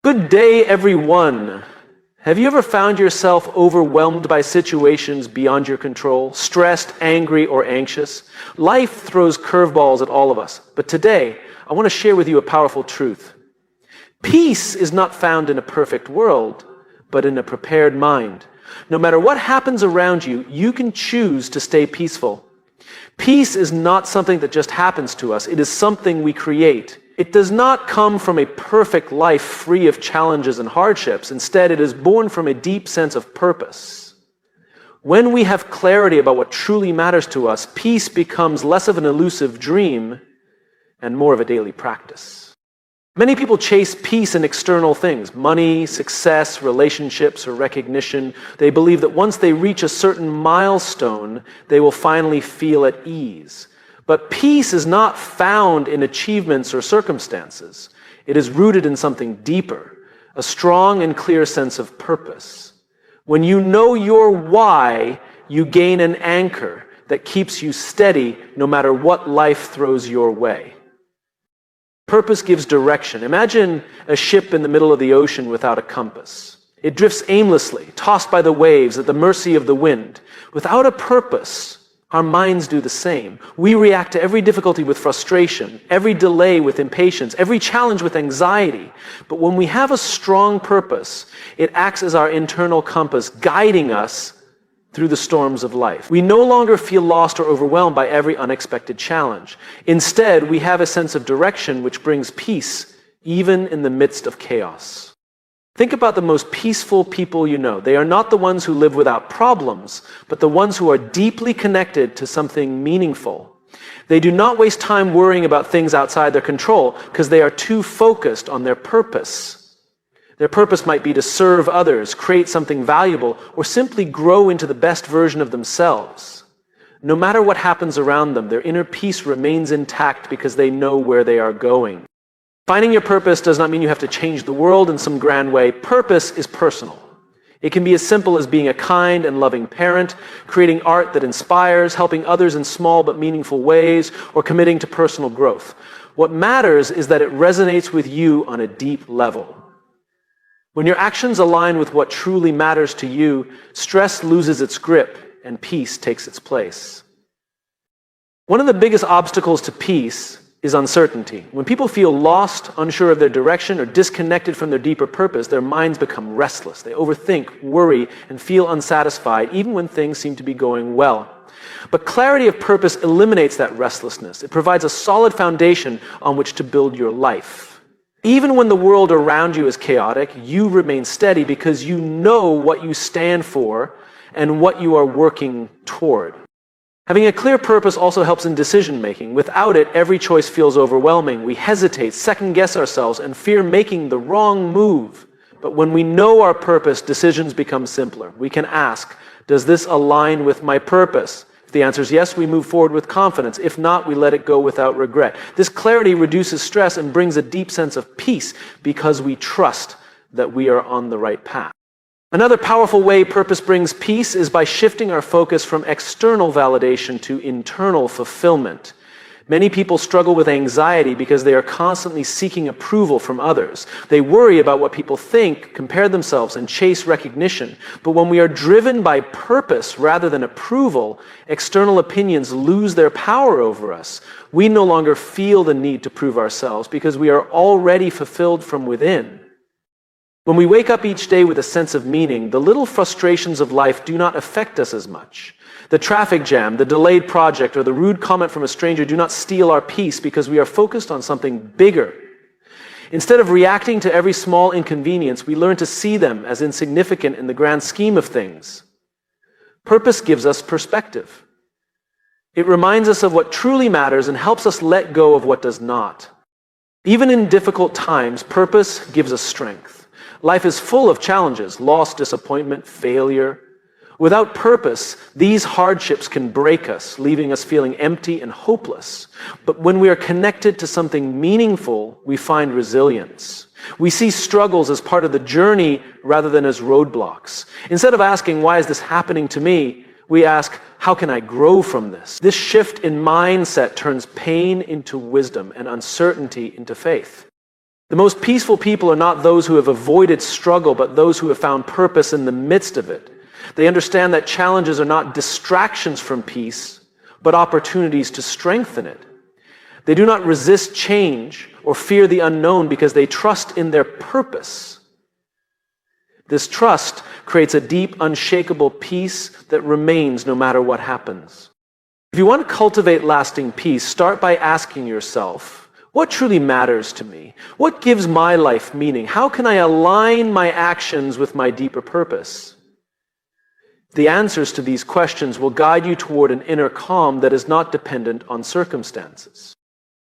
Good day, everyone. Have you ever found yourself overwhelmed by situations beyond your control, stressed, angry, or anxious? Life throws curveballs at all of us, but today I want to share with you a powerful truth. Peace is not found in a perfect world, but in a prepared mind. No matter what happens around you, you can choose to stay peaceful. Peace is not something that just happens to us. It is something we create. It does not come from a perfect life free of challenges and hardships. Instead, it is born from a deep sense of purpose. When we have clarity about what truly matters to us, peace becomes less of an elusive dream and more of a daily practice. Many people chase peace in external things, money, success, relationships, or recognition. They believe that once they reach a certain milestone, they will finally feel at ease. But peace is not found in achievements or circumstances. It is rooted in something deeper, a strong and clear sense of purpose. When you know your why, you gain an anchor that keeps you steady no matter what life throws your way. Purpose gives direction. Imagine a ship in the middle of the ocean without a compass. It drifts aimlessly, tossed by the waves at the mercy of the wind. Without a purpose, our minds do the same. We react to every difficulty with frustration, every delay with impatience, every challenge with anxiety. But when we have a strong purpose, it acts as our internal compass, guiding us through the storms of life. We no longer feel lost or overwhelmed by every unexpected challenge. Instead, we have a sense of direction which brings peace even in the midst of chaos. Think about the most peaceful people you know. They are not the ones who live without problems, but the ones who are deeply connected to something meaningful. They do not waste time worrying about things outside their control because they are too focused on their purpose. Their purpose might be to serve others, create something valuable, or simply grow into the best version of themselves. No matter what happens around them, their inner peace remains intact because they know where they are going. Finding your purpose does not mean you have to change the world in some grand way. Purpose is personal. It can be as simple as being a kind and loving parent, creating art that inspires, helping others in small but meaningful ways, or committing to personal growth. What matters is that it resonates with you on a deep level. When your actions align with what truly matters to you, stress loses its grip and peace takes its place. One of the biggest obstacles to peace is uncertainty. When people feel lost, unsure of their direction, or disconnected from their deeper purpose, their minds become restless. They overthink, worry, and feel unsatisfied, even when things seem to be going well. But clarity of purpose eliminates that restlessness. It provides a solid foundation on which to build your life. Even when the world around you is chaotic, you remain steady because you know what you stand for and what you are working toward. Having a clear purpose also helps in decision-making. Without it, every choice feels overwhelming. We hesitate, second-guess ourselves, and fear making the wrong move. But when we know our purpose, decisions become simpler. We can ask, does this align with my purpose? If the answer is yes, we move forward with confidence. If not, we let it go without regret. This clarity reduces stress and brings a deep sense of peace because we trust that we are on the right path. Another powerful way purpose brings peace is by shifting our focus from external validation to internal fulfillment. Many people struggle with anxiety because they are constantly seeking approval from others. They worry about what people think, compare themselves, and chase recognition. But when we are driven by purpose rather than approval, external opinions lose their power over us. We no longer feel the need to prove ourselves because we are already fulfilled from within. When we wake up each day with a sense of meaning, the little frustrations of life do not affect us as much. The traffic jam, the delayed project, or the rude comment from a stranger do not steal our peace because we are focused on something bigger. Instead of reacting to every small inconvenience, we learn to see them as insignificant in the grand scheme of things. Purpose gives us perspective. It reminds us of what truly matters and helps us let go of what does not. Even in difficult times, purpose gives us strength. Life is full of challenges, loss, disappointment, failure. Without purpose, these hardships can break us, leaving us feeling empty and hopeless. But when we are connected to something meaningful, we find resilience. We see struggles as part of the journey rather than as roadblocks. Instead of asking, why is this happening to me? We ask, how can I grow from this? This shift in mindset turns pain into wisdom and uncertainty into faith. The most peaceful people are not those who have avoided struggle, but those who have found purpose in the midst of it. They understand that challenges are not distractions from peace, but opportunities to strengthen it. They do not resist change or fear the unknown because they trust in their purpose. This trust creates a deep, unshakable peace that remains no matter what happens. If you want to cultivate lasting peace, start by asking yourself, what truly matters to me? What gives my life meaning? How can I align my actions with my deeper purpose? The answers to these questions will guide you toward an inner calm that is not dependent on circumstances.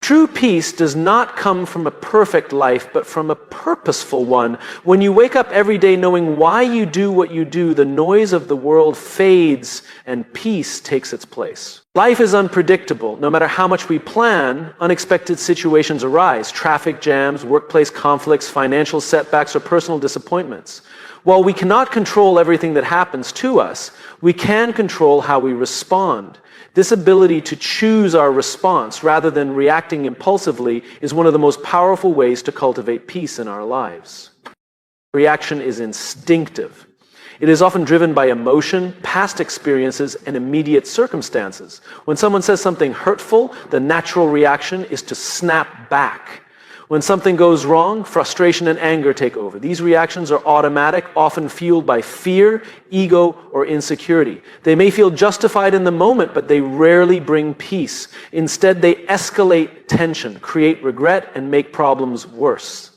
True peace does not come from a perfect life, but from a purposeful one. When you wake up every day knowing why you do what you do, the noise of the world fades and peace takes its place. Life is unpredictable. No matter how much we plan, unexpected situations arise. Traffic jams, workplace conflicts, financial setbacks, or personal disappointments. While we cannot control everything that happens to us, we can control how we respond. This ability to choose our response rather than reacting impulsively is one of the most powerful ways to cultivate peace in our lives. Reaction is instinctive. It is often driven by emotion, past experiences, and immediate circumstances. When someone says something hurtful, the natural reaction is to snap back. When something goes wrong, frustration and anger take over. These reactions are automatic, often fueled by fear, ego, or insecurity. They may feel justified in the moment, but they rarely bring peace. Instead, they escalate tension, create regret, and make problems worse.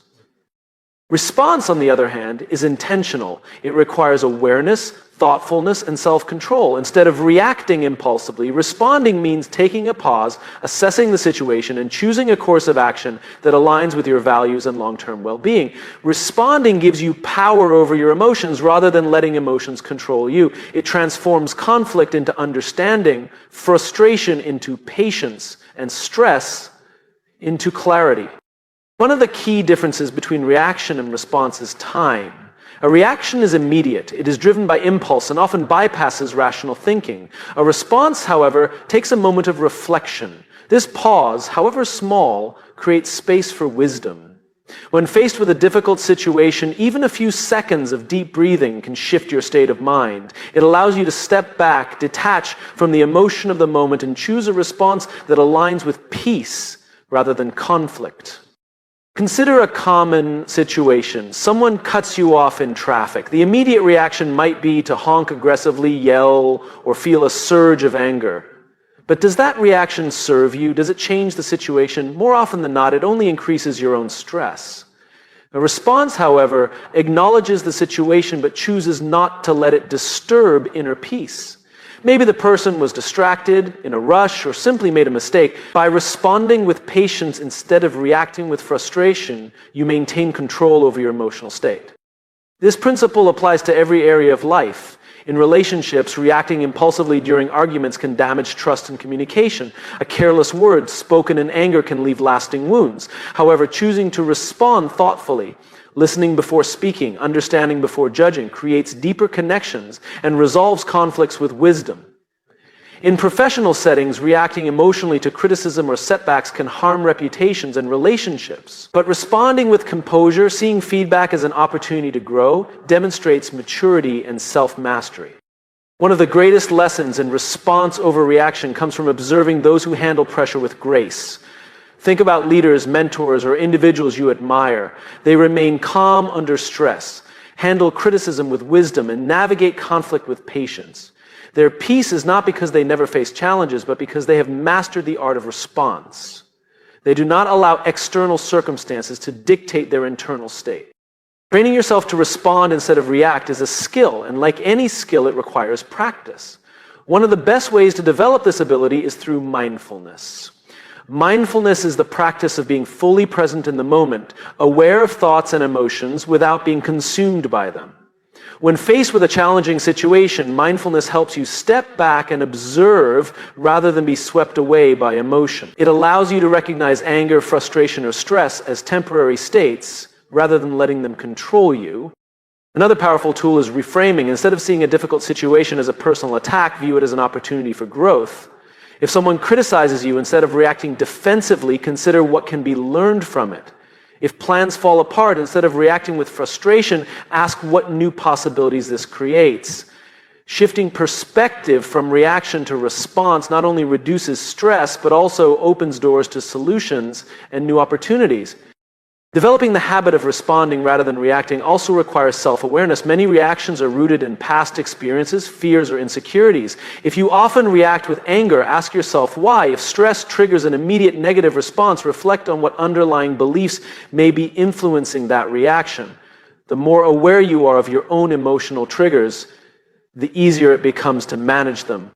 Response, on the other hand, is intentional. It requires awareness, thoughtfulness, and self-control. Instead of reacting impulsively, responding means taking a pause, assessing the situation, and choosing a course of action that aligns with your values and long-term well-being. Responding gives you power over your emotions rather than letting emotions control you. It transforms conflict into understanding, frustration into patience, and stress into clarity. One of the key differences between reaction and response is time. A reaction is immediate. It is driven by impulse and often bypasses rational thinking. A response, however, takes a moment of reflection. This pause, however small, creates space for wisdom. When faced with a difficult situation, even a few seconds of deep breathing can shift your state of mind. It allows you to step back, detach from the emotion of the moment, and choose a response that aligns with peace rather than conflict. Consider a common situation. Someone cuts you off in traffic. The immediate reaction might be to honk aggressively, yell, or feel a surge of anger. But does that reaction serve you? Does it change the situation? More often than not, it only increases your own stress. A response, however, acknowledges the situation but chooses not to let it disturb inner peace. Maybe the person was distracted, in a rush, or simply made a mistake. By responding with patience instead of reacting with frustration, you maintain control over your emotional state. This principle applies to every area of life. In relationships, reacting impulsively during arguments can damage trust and communication. A careless word spoken in anger can leave lasting wounds. However, choosing to respond thoughtfully, listening before speaking, understanding before judging, creates deeper connections and resolves conflicts with wisdom. In professional settings, reacting emotionally to criticism or setbacks can harm reputations and relationships. But responding with composure, seeing feedback as an opportunity to grow, demonstrates maturity and self-mastery. One of the greatest lessons in response over reaction comes from observing those who handle pressure with grace. Think about leaders, mentors, or individuals you admire. They remain calm under stress, handle criticism with wisdom, and navigate conflict with patience. Their peace is not because they never face challenges, but because they have mastered the art of response. They do not allow external circumstances to dictate their internal state. Training yourself to respond instead of react is a skill, and like any skill, it requires practice. One of the best ways to develop this ability is through mindfulness. Mindfulness is the practice of being fully present in the moment, aware of thoughts and emotions without being consumed by them. When faced with a challenging situation, mindfulness helps you step back and observe rather than be swept away by emotion. It allows you to recognize anger, frustration, or stress as temporary states rather than letting them control you. Another powerful tool is reframing. Instead of seeing a difficult situation as a personal attack, view it as an opportunity for growth. If someone criticizes you, instead of reacting defensively, consider what can be learned from it. If plans fall apart, instead of reacting with frustration, ask what new possibilities this creates. Shifting perspective from reaction to response not only reduces stress, but also opens doors to solutions and new opportunities. Developing the habit of responding rather than reacting also requires self-awareness. Many reactions are rooted in past experiences, fears, or insecurities. If you often react with anger, ask yourself why. If stress triggers an immediate negative response, reflect on what underlying beliefs may be influencing that reaction. The more aware you are of your own emotional triggers, the easier it becomes to manage them.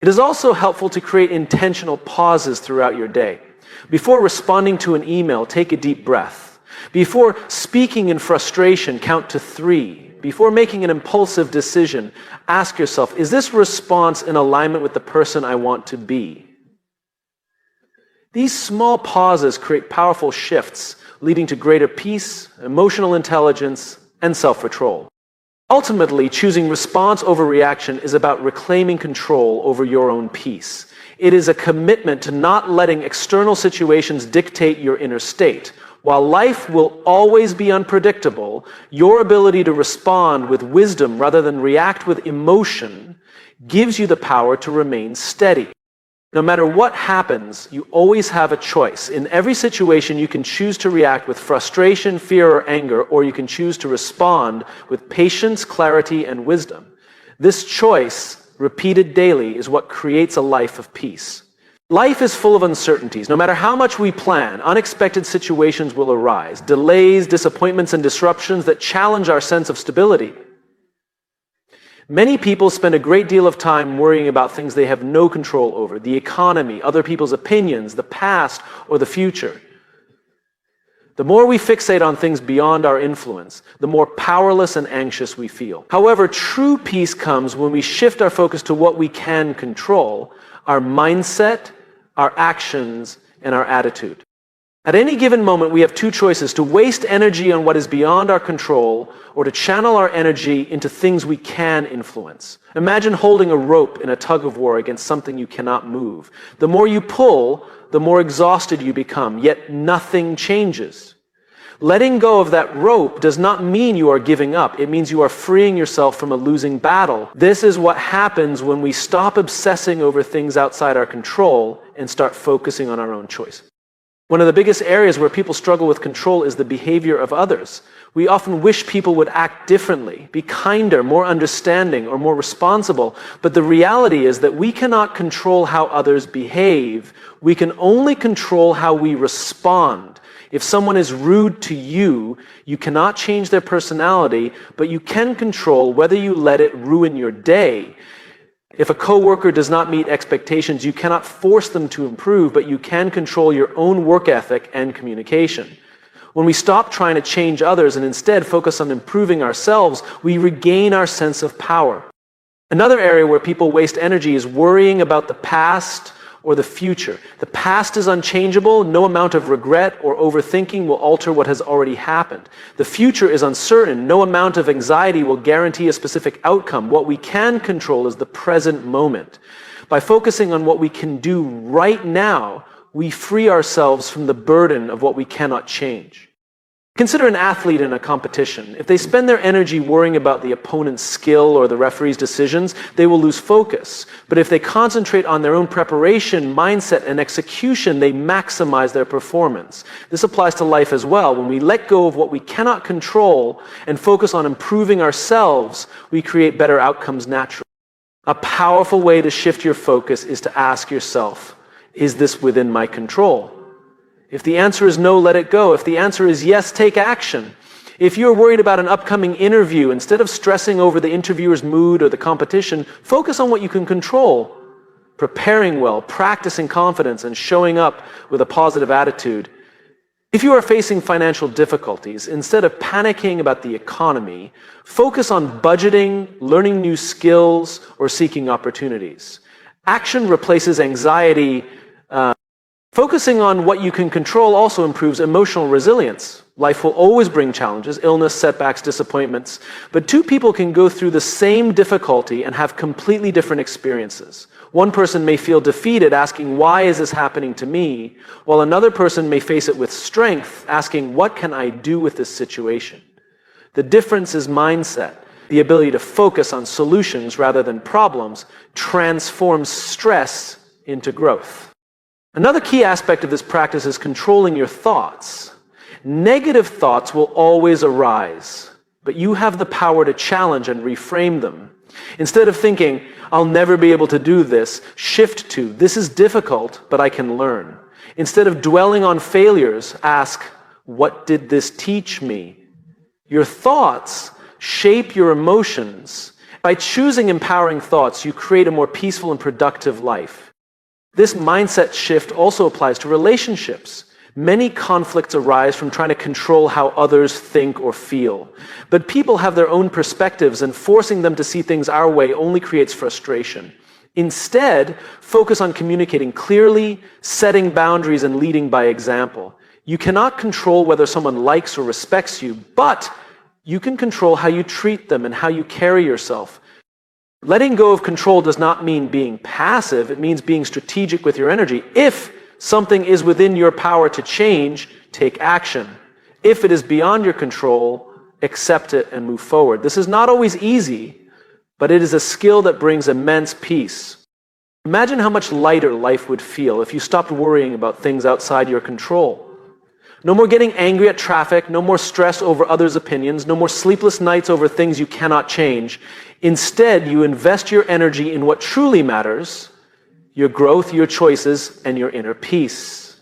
It is also helpful to create intentional pauses throughout your day. Before responding to an email, take a deep breath. Before speaking in frustration, count to 3. Before making an impulsive decision, ask yourself, is this response in alignment with the person I want to be? These small pauses create powerful shifts, leading to greater peace, emotional intelligence, and self-control. Ultimately, choosing response over reaction is about reclaiming control over your own peace. It is a commitment to not letting external situations dictate your inner state. While life will always be unpredictable, your ability to respond with wisdom rather than react with emotion gives you the power to remain steady. No matter what happens, you always have a choice. In every situation, you can choose to react with frustration, fear, or anger, or you can choose to respond with patience, clarity, and wisdom. This choice, repeated daily, is what creates a life of peace. Life is full of uncertainties. No matter how much we plan, unexpected situations will arise, delays, disappointments, and disruptions that challenge our sense of stability. Many people spend a great deal of time worrying about things they have no control over: the economy, other people's opinions, the past, or the future. The more we fixate on things beyond our influence, the more powerless and anxious we feel. However, true peace comes when we shift our focus to what we can control: our mindset, our actions, and our attitude. At any given moment, we have two choices: to waste energy on what is beyond our control, or to channel our energy into things we can influence. Imagine holding a rope in a tug-of-war against something you cannot move. The more you pull, the more exhausted you become, yet nothing changes. Letting go of that rope does not mean you are giving up. It means you are freeing yourself from a losing battle. This is what happens when we stop obsessing over things outside our control and start focusing on our own choice. One of the biggest areas where people struggle with control is the behavior of others. We often wish people would act differently, be kinder, more understanding, or more responsible. But the reality is that we cannot control how others behave. We can only control how we respond. If someone is rude to you, you cannot change their personality, but you can control whether you let it ruin your day. If a coworker does not meet expectations, you cannot force them to improve, but you can control your own work ethic and communication. When we stop trying to change others and instead focus on improving ourselves, we regain our sense of power. Another area where people waste energy is worrying about the past or the future. The past is unchangeable. No amount of regret or overthinking will alter what has already happened. The future is uncertain. No amount of anxiety will guarantee a specific outcome. What we can control is the present moment. By focusing on what we can do right now, we free ourselves from the burden of what we cannot change. Consider an athlete in a competition. If they spend their energy worrying about the opponent's skill or the referee's decisions, they will lose focus. But if they concentrate on their own preparation, mindset, and execution, they maximize their performance. This applies to life as well. When we let go of what we cannot control and focus on improving ourselves, we create better outcomes naturally. A powerful way to shift your focus is to ask yourself, is this within my control? If the answer is no, let it go. If the answer is yes, take action. If you're worried about an upcoming interview, instead of stressing over the interviewer's mood or the competition, focus on what you can control. Preparing well, practicing confidence, and showing up with a positive attitude. If you are facing financial difficulties, instead of panicking about the economy, focus on budgeting, learning new skills, or seeking opportunities. Action replaces anxiety Focusing on what you can control also improves emotional resilience. Life will always bring challenges, illness, setbacks, disappointments, but two people can go through the same difficulty and have completely different experiences. One person may feel defeated, asking, why is this happening to me? While another person may face it with strength, asking, what can I do with this situation? The difference is mindset. The ability to focus on solutions rather than problems transforms stress into growth. Another key aspect of this practice is controlling your thoughts. Negative thoughts will always arise, but you have the power to challenge and reframe them. Instead of thinking, I'll never be able to do this, shift to, this is difficult, but I can learn. Instead of dwelling on failures, ask, what did this teach me? Your thoughts shape your emotions. By choosing empowering thoughts, you create a more peaceful and productive life. This mindset shift also applies to relationships. Many conflicts arise from trying to control how others think or feel. But people have their own perspectives, and forcing them to see things our way only creates frustration. Instead, focus on communicating clearly, setting boundaries, and leading by example. You cannot control whether someone likes or respects you, but you can control how you treat them and how you carry yourself. Letting go of control does not mean being passive. It means being strategic with your energy. If something is within your power to change, take action. If it is beyond your control, accept it and move forward. This is not always easy, but it is a skill that brings immense peace. Imagine how much lighter life would feel if you stopped worrying about things outside your control. No more getting angry at traffic, no more stress over others' opinions, no more sleepless nights over things you cannot change. Instead, you invest your energy in what truly matters, your growth, your choices, and your inner peace.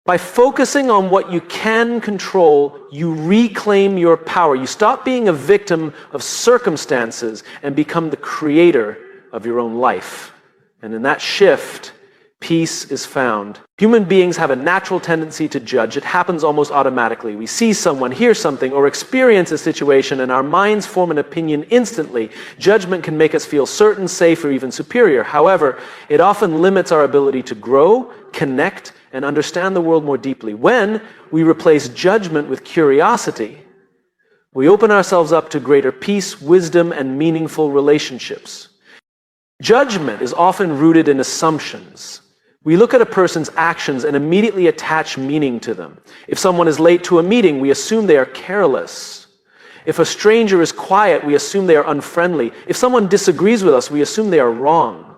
By focusing on what you can control, you reclaim your power. You stop being a victim of circumstances and become the creator of your own life. And in that shift, peace is found. Human beings have a natural tendency to judge. It happens almost automatically. We see someone, hear something, or experience a situation, and our minds form an opinion instantly. Judgment can make us feel certain, safe, or even superior. However, it often limits our ability to grow, connect, and understand the world more deeply. When we replace judgment with curiosity, we open ourselves up to greater peace, wisdom, and meaningful relationships. Judgment is often rooted in assumptions. We look at a person's actions and immediately attach meaning to them. If someone is late to a meeting, we assume they are careless. If a stranger is quiet, we assume they are unfriendly. If someone disagrees with us, we assume they are wrong.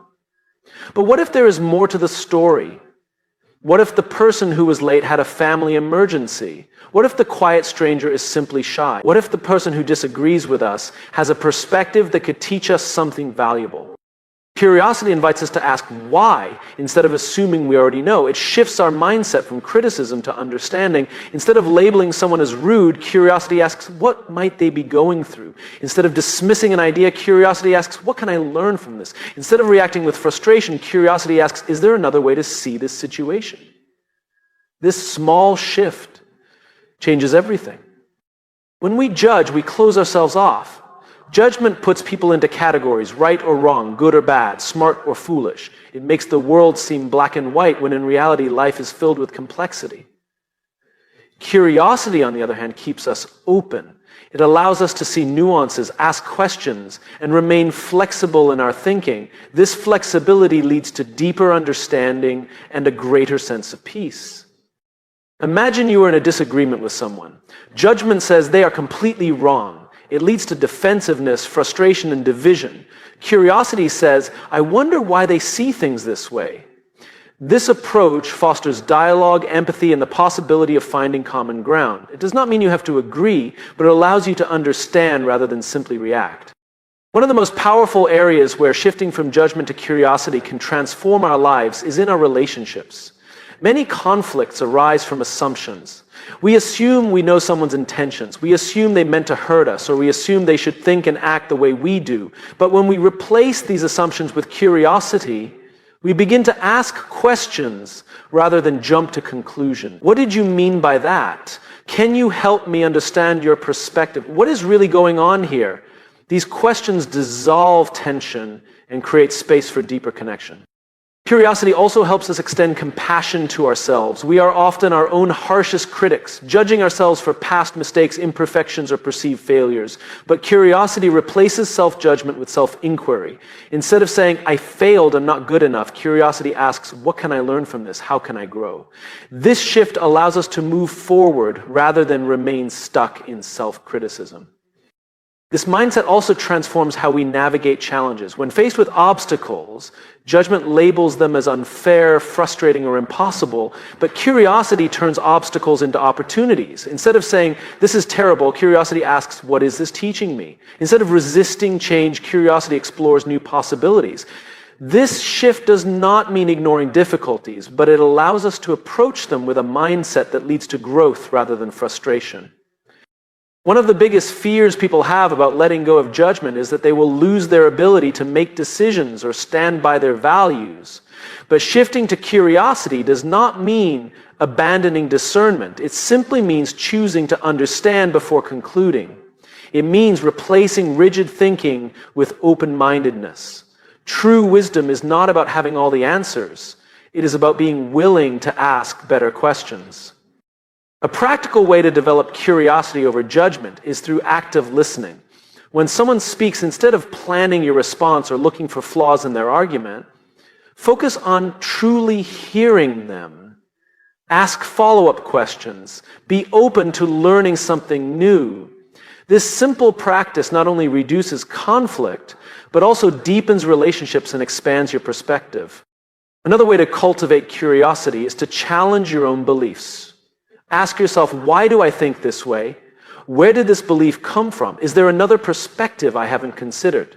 But what if there is more to the story? What if the person who was late had a family emergency? What if the quiet stranger is simply shy? What if the person who disagrees with us has a perspective that could teach us something valuable? Curiosity invites us to ask why, instead of assuming we already know. It shifts our mindset from criticism to understanding. Instead of labeling someone as rude, curiosity asks, what might they be going through? Instead of dismissing an idea, curiosity asks, what can I learn from this? Instead of reacting with frustration, curiosity asks, is there another way to see this situation? This small shift changes everything. When we judge, we close ourselves off. Judgment puts people into categories, right or wrong, good or bad, smart or foolish. It makes the world seem black and white when in reality life is filled with complexity. Curiosity, on the other hand, keeps us open. It allows us to see nuances, ask questions, and remain flexible in our thinking. This flexibility leads to deeper understanding and a greater sense of peace. Imagine you are in a disagreement with someone. Judgment says they are completely wrong. It leads to defensiveness, frustration, and division. Curiosity says, I wonder why they see things this way. This approach fosters dialogue, empathy, and the possibility of finding common ground. It does not mean you have to agree, but it allows you to understand rather than simply react. One of the most powerful areas where shifting from judgment to curiosity can transform our lives is in our relationships. Many conflicts arise from assumptions. We assume we know someone's intentions. We assume they meant to hurt us, or we assume they should think and act the way we do. But when we replace these assumptions with curiosity, we begin to ask questions rather than jump to conclusion. What did you mean by that? Can you help me understand your perspective? What is really going on here? These questions dissolve tension and create space for deeper connection. Curiosity also helps us extend compassion to ourselves. We are often our own harshest critics, judging ourselves for past mistakes, imperfections, or perceived failures. But curiosity replaces self-judgment with self-inquiry. Instead of saying, I failed, I'm not good enough, curiosity asks, what can I learn from this? How can I grow? This shift allows us to move forward rather than remain stuck in self-criticism. This mindset also transforms how we navigate challenges. When faced with obstacles, judgment labels them as unfair, frustrating, or impossible, but curiosity turns obstacles into opportunities. Instead of saying, this is terrible, curiosity asks, what is this teaching me? Instead of resisting change, curiosity explores new possibilities. This shift does not mean ignoring difficulties, but it allows us to approach them with a mindset that leads to growth rather than frustration. One of the biggest fears people have about letting go of judgment is that they will lose their ability to make decisions or stand by their values. But shifting to curiosity does not mean abandoning discernment. It simply means choosing to understand before concluding. It means replacing rigid thinking with open-mindedness. True wisdom is not about having all the answers. It is about being willing to ask better questions. A practical way to develop curiosity over judgment is through active listening. When someone speaks, instead of planning your response or looking for flaws in their argument, focus on truly hearing them. Ask follow-up questions. Be open to learning something new. This simple practice not only reduces conflict, but also deepens relationships and expands your perspective. Another way to cultivate curiosity is to challenge your own beliefs. Ask yourself, why do I think this way? Where did this belief come from? Is there another perspective I haven't considered?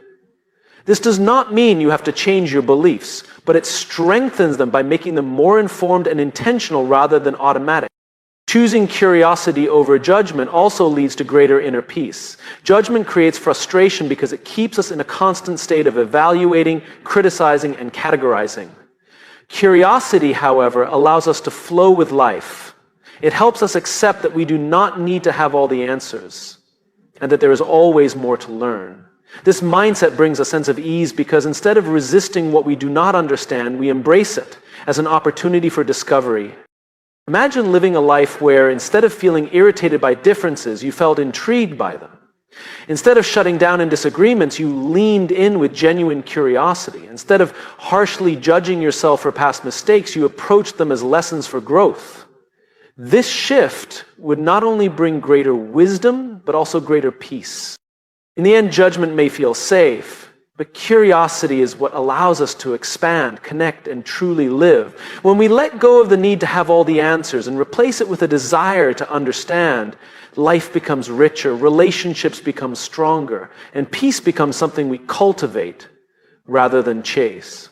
This does not mean you have to change your beliefs, but it strengthens them by making them more informed and intentional rather than automatic. Choosing curiosity over judgment also leads to greater inner peace. Judgment creates frustration because it keeps us in a constant state of evaluating, criticizing, and categorizing. Curiosity, however, allows us to flow with life. It helps us accept that we do not need to have all the answers and that there is always more to learn. This mindset brings a sense of ease because instead of resisting what we do not understand, we embrace it as an opportunity for discovery. Imagine living a life where instead of feeling irritated by differences, you felt intrigued by them. Instead of shutting down in disagreements, you leaned in with genuine curiosity. Instead of harshly judging yourself for past mistakes, you approached them as lessons for growth. This shift would not only bring greater wisdom, but also greater peace. In the end, judgment may feel safe, but curiosity is what allows us to expand, connect, and truly live. When we let go of the need to have all the answers and replace it with a desire to understand, life becomes richer, relationships become stronger, and peace becomes something we cultivate rather than chase.